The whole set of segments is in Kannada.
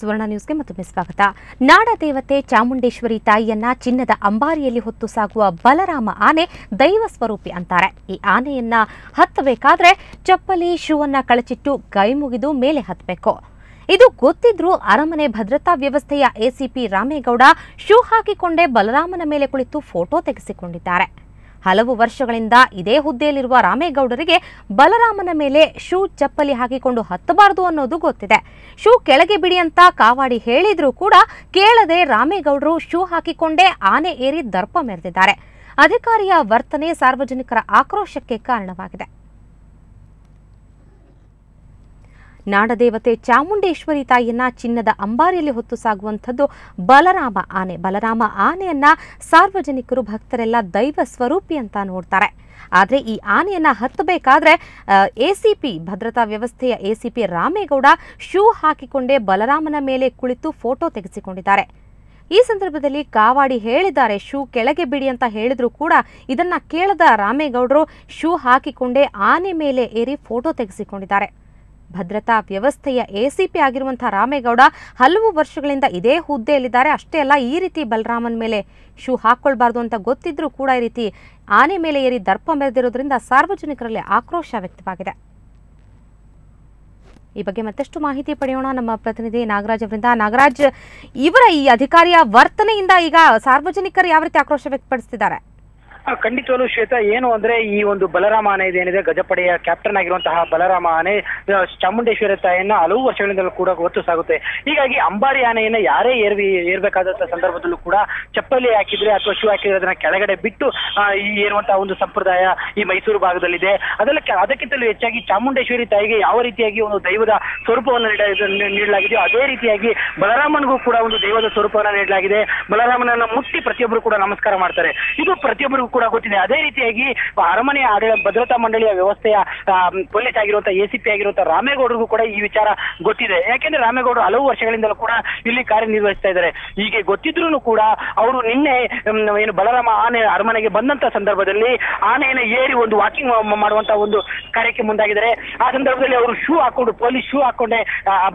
ಸುವರ್ಣ ನ್ಯೂಸ್ಗೆ ಮತ್ತೊಮ್ಮೆ ಸ್ವಾಗತ. ನಾಡದೇವತೆ ಚಾಮುಂಡೇಶ್ವರಿ ತಾಯಿಯನ್ನ ಚಿನ್ನದ ಅಂಬಾರಿಯಲ್ಲಿ ಹೊತ್ತು ಸಾಗುವ ಬಲರಾಮ ಆನೆ ದೈವ ಸ್ವರೂಪಿ ಅಂತಾರೆ. ಈ ಆನೆಯನ್ನ ಹತ್ತಬೇಕಾದ್ರೆ ಚಪ್ಪಲಿ ಶೂವನ್ನ ಕಳಚಿಟ್ಟು ಕೈ ಮುಗಿದು ಮೇಲೆ ಹತ್ತಬೇಕು. ಇದು ಗೊತ್ತಿದ್ರೂ ಅರಮನೆ ಭದ್ರತಾ ವ್ಯವಸ್ಥೆಯ ಎಸಿಪಿ ರಾಮೇಗೌಡ ಶೂ ಹಾಕಿಕೊಂಡೇ ಬಲರಾಮನ ಮೇಲೆ ಕುಳಿತು ಫೋಟೋ ತೆಗೆಸಿಕೊಂಡಿದ್ದಾರೆ. ಹಲವು ವರ್ಷಗಳಿಂದ ಇದೇ ಹುದ್ದೆಯಲ್ಲಿರುವ ರಾಮೇಗೌಡರಿಗೆ ಬಲರಾಮನ ಮೇಲೆ ಶೂ ಚಪ್ಪಲಿ ಹಾಕಿಕೊಂಡು ಹತ್ತಬಾರದು ಅನ್ನೋದು ಗೊತ್ತಿದೆ. ಶೂ ಕೆಳಗೆ ಬಿಡಿ ಅಂತ ಕಾವಾಡಿ ಹೇಳಿದ್ರೂ ಕೂಡ ಕೇಳದೆ ರಾಮೇಗೌಡರು ಶೂ ಹಾಕಿಕೊಂಡೇ ಆನೆ ಏರಿ ದರ್ಪ ಮೆರೆದಿದ್ದಾರೆ. ಅಧಿಕಾರಿಯ ವರ್ತನೆ ಸಾರ್ವಜನಿಕರ ಆಕ್ರೋಶಕ್ಕೆ ಕಾರಣವಾಗಿದೆ. ನಾಡದೇವತೆ ಚಾಮುಂಡೇಶ್ವರಿ ತಾಯಿಯನ್ನ ಚಿನ್ನದ ಅಂಬಾರಿಯಲ್ಲಿ ಹೊತ್ತು ಸಾಗುವಂಥದ್ದು ಬಲರಾಮ ಆನೆ. ಬಲರಾಮ ಆನೆಯನ್ನ ಸಾರ್ವಜನಿಕರು ಭಕ್ತರೆಲ್ಲ ದೈವ ಸ್ವರೂಪಿ ಅಂತ ನೋಡ್ತಾರೆ. ಆದರೆ ಈ ಆನೆಯನ್ನ ಹತ್ತಬೇಕಾದ್ರೆ ಎಸಿಪಿ ಭದ್ರತಾ ವ್ಯವಸ್ಥೆಯ ಎಸಿಪಿ ರಾಮೇಗೌಡ ಶೂ ಹಾಕಿಕೊಂಡೇ ಬಲರಾಮನ ಮೇಲೆ ಕುಳಿತು ಫೋಟೋ ತೆಗೆಸಿಕೊಂಡಿದ್ದಾರೆ. ಈ ಸಂದರ್ಭದಲ್ಲಿ ಕಾವಾಡಿ ಹೇಳಿದ್ದಾರೆ, ಶೂ ಕೆಳಗೆ ಬಿಡಿ ಅಂತ ಹೇಳಿದ್ರು ಕೂಡ ಇದನ್ನ ಕೇಳದ ರಾಮೇಗೌಡರು ಶೂ ಹಾಕಿಕೊಂಡೇ ಆನೆ ಮೇಲೆ ಏರಿ ಫೋಟೋ ತೆಗೆಸಿಕೊಂಡಿದ್ದಾರೆ. ಭದ್ರತಾ ವ್ಯವಸ್ಥೆಯ ಎಸಿಪಿ ಆಗಿರುವಂತಹ ರಾಮೇಗೌಡ ಹಲವು ವರ್ಷಗಳಿಂದ ಇದೇ ಹುದ್ದೆಯಲ್ಲಿದ್ದಾರೆ. ಅಷ್ಟೇ ಅಲ್ಲ, ಈ ರೀತಿ ಬಲರಾಮನ ಮೇಲೆ ಶೂ ಹಾಕೊಳ್ಬಾರ್ದು ಅಂತ ಗೊತ್ತಿದ್ರೂ ಕೂಡ ಈ ರೀತಿ ಆನೆ ಮೇಲೆ ಏರಿ ದರ್ಪ ಮೆರೆದಿರೋದ್ರಿಂದ ಸಾರ್ವಜನಿಕರಲ್ಲಿ ಆಕ್ರೋಶ ವ್ಯಕ್ತವಾಗಿದೆ. ಈ ಬಗ್ಗೆ ಮತ್ತಷ್ಟು ಮಾಹಿತಿ ಪಡೆಯೋಣ ನಮ್ಮ ಪ್ರತಿನಿಧಿ ನಾಗರಾಜ್ ಅವರಿಂದ. ನಾಗರಾಜ್, ಇವರ ಈ ಅಧಿಕಾರಿಯ ವರ್ತನೆಯಿಂದ ಈಗ ಸಾರ್ವಜನಿಕರು ಯಾವ ರೀತಿ ಆಕ್ರೋಶ ವ್ಯಕ್ತಪಡಿಸುತ್ತಿದ್ದಾರೆ? ಖಂಡಿತವಾಗ್ಲೂ ಶ್ವೇತಾ, ಏನು ಅಂದ್ರೆ ಈ ಒಂದು ಬಲರಾಮ ಆನೆ ಏನಿದೆ, ಗಜಪಡೆಯ ಕ್ಯಾಪ್ಟನ್ ಆಗಿರುವಂತಹ ಬಲರಾಮ ಆನೆ ಚಾಮುಂಡೇಶ್ವರಿ ತಾಯಿಯನ್ನ ಹಲವು ವರ್ಷಗಳಿಂದಲೂ ಕೂಡ ಹೊತ್ತು ಸಾಗುತ್ತೆ. ಹೀಗಾಗಿ ಅಂಬಾರಿ ಆನೆಯನ್ನ ಯಾರೇ ಏರ್ಬೇಕಾದಂತ ಸಂದರ್ಭದಲ್ಲೂ ಕೂಡ ಚಪ್ಪಲಿ ಹಾಕಿದ್ರೆ ಅಥವಾ ಶೂ ಹಾಕಿದ್ರೆ ಅದನ್ನ ಕೆಳಗಡೆ ಬಿಟ್ಟು ಏರುವಂತಹ ಒಂದು ಸಂಪ್ರದಾಯ ಈ ಮೈಸೂರು ಭಾಗದಲ್ಲಿದೆ. ಅದಕ್ಕಿಂತಲೂ ಹೆಚ್ಚಾಗಿ ಚಾಮುಂಡೇಶ್ವರಿ ತಾಯಿಗೆ ಯಾವ ರೀತಿಯಾಗಿ ಒಂದು ದೈವದ ಸ್ವರೂಪವನ್ನು ನೀಡಲಾಗಿದೆಯೋ ಅದೇ ರೀತಿಯಾಗಿ ಬಲರಾಮನಿಗೂ ಕೂಡ ಒಂದು ದೈವದ ಸ್ವರೂಪವನ್ನು ನೀಡಲಾಗಿದೆ. ಬಲರಾಮನನ್ನ ಮುಟ್ಟಿ ಪ್ರತಿಯೊಬ್ಬರು ಕೂಡ ನಮಸ್ಕಾರ ಮಾಡ್ತಾರೆ. ಇದು ಪ್ರತಿಯೊಬ್ಬರಿಗೂ ಕೂಡ ಗೊತ್ತಿದೆ. ಅದೇ ರೀತಿಯಾಗಿ ಅರಮನೆಯ ಭದ್ರತಾ ಮಂಡಳಿಯ ವ್ಯವಸ್ಥೆಯ ಪೊಲೀಸ್ ಆಗಿರುವಂತಹ ಎಸಿಪಿ ಆಗಿರುವಂತಹ ರಾಮೇಗೌಡರಿಗೂ ಕೂಡ ಈ ವಿಚಾರ ಗೊತ್ತಿದೆ. ಯಾಕೆಂದ್ರೆ ರಾಮೇಗೌಡರು ಹಲವು ವರ್ಷಗಳಿಂದಲೂ ಕೂಡ ಇಲ್ಲಿ ಕಾರ್ಯನಿರ್ವಹಿಸ್ತಾ ಇದ್ದಾರೆ. ಹೀಗೆ ಗೊತ್ತಿದ್ರು ಕೂಡ ಅವರು ನಿನ್ನೆ ಏನು ಬಲರಾಮ ಆನೆ ಅರಮನೆಗೆ ಬಂದಂತ ಸಂದರ್ಭದಲ್ಲಿ ಆನೆಯನ್ನು ಏರಿ ಒಂದು ವಾಕಿಂಗ್ ಮಾಡುವಂತಹ ಒಂದು ಕಾರ್ಯಕ್ಕೆ ಮುಂದಾಗಿದ್ದಾರೆ. ಆ ಸಂದರ್ಭದಲ್ಲಿ ಅವರು ಶೂ ಹಾಕೊಂಡು ಪೊಲೀಸ್ ಶೂ ಹಾಕೊಂಡೆ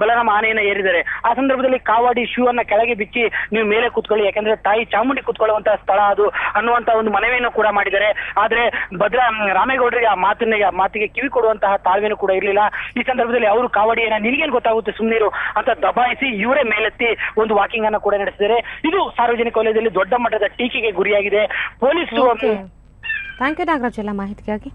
ಬಲರಾಮ ಆನೆಯನ್ನ ಏರಿದ್ದಾರೆ. ಆ ಸಂದರ್ಭದಲ್ಲಿ ಕಾವಾಡಿ ಶೂ ಅನ್ನ ಕೆಳಗೆ ಬಿಚ್ಚಿ ನೀವು ಮೇಲೆ ಕೂತ್ಕೊಳ್ಳಿ, ಯಾಕಂದ್ರೆ ತಾಯಿ ಚಾಮುಂಡಿ ಕೂತ್ಕೊಳ್ಳುವಂತಹ ಸ್ಥಳ ಅದು ಅನ್ನುವಂತ ಒಂದು ಮನವಿಯನ್ನು ಕೂಡ ಮಾಡಿದ್ದಾರೆ. ಆದ್ರೆ ರಾಮೇಗೌಡರಿಗೆ ಆ ಮಾತಿಗೆ ಕಿವಿ ಕೊಡುವಂತಹ ತಾಳ್ಮೆನೂ ಕೂಡ ಇರಲಿಲ್ಲ. ಈ ಸಂದರ್ಭದಲ್ಲಿ ಅವರು ಕಾವಾಡಿಯನ್ನ ನಿನಗೇನು ಗೊತ್ತಾಗುತ್ತೆ ಸುಮ್ಮನಿರು ಅಂತ ದಬಾಯಿಸಿ ಇವರೇ ಮೇಲೆತ್ತಿ ಒಂದು ವಾಕಿಂಗ್ ಅನ್ನ ಕೂಡ ನಡೆಸಿದ್ದಾರೆ. ಇದು ಸಾರ್ವಜನಿಕ ವಲಯದಲ್ಲಿ ದೊಡ್ಡ ಮಟ್ಟದ ಟೀಕೆಗೆ ಗುರಿಯಾಗಿದೆ. ಪೊಲೀಸರು ಥ್ಯಾಂಕ್ ಯು ನಾಗರಾಜ್ ಎಲ್ಲ ಮಾಹಿತಿಗಾಗಿ.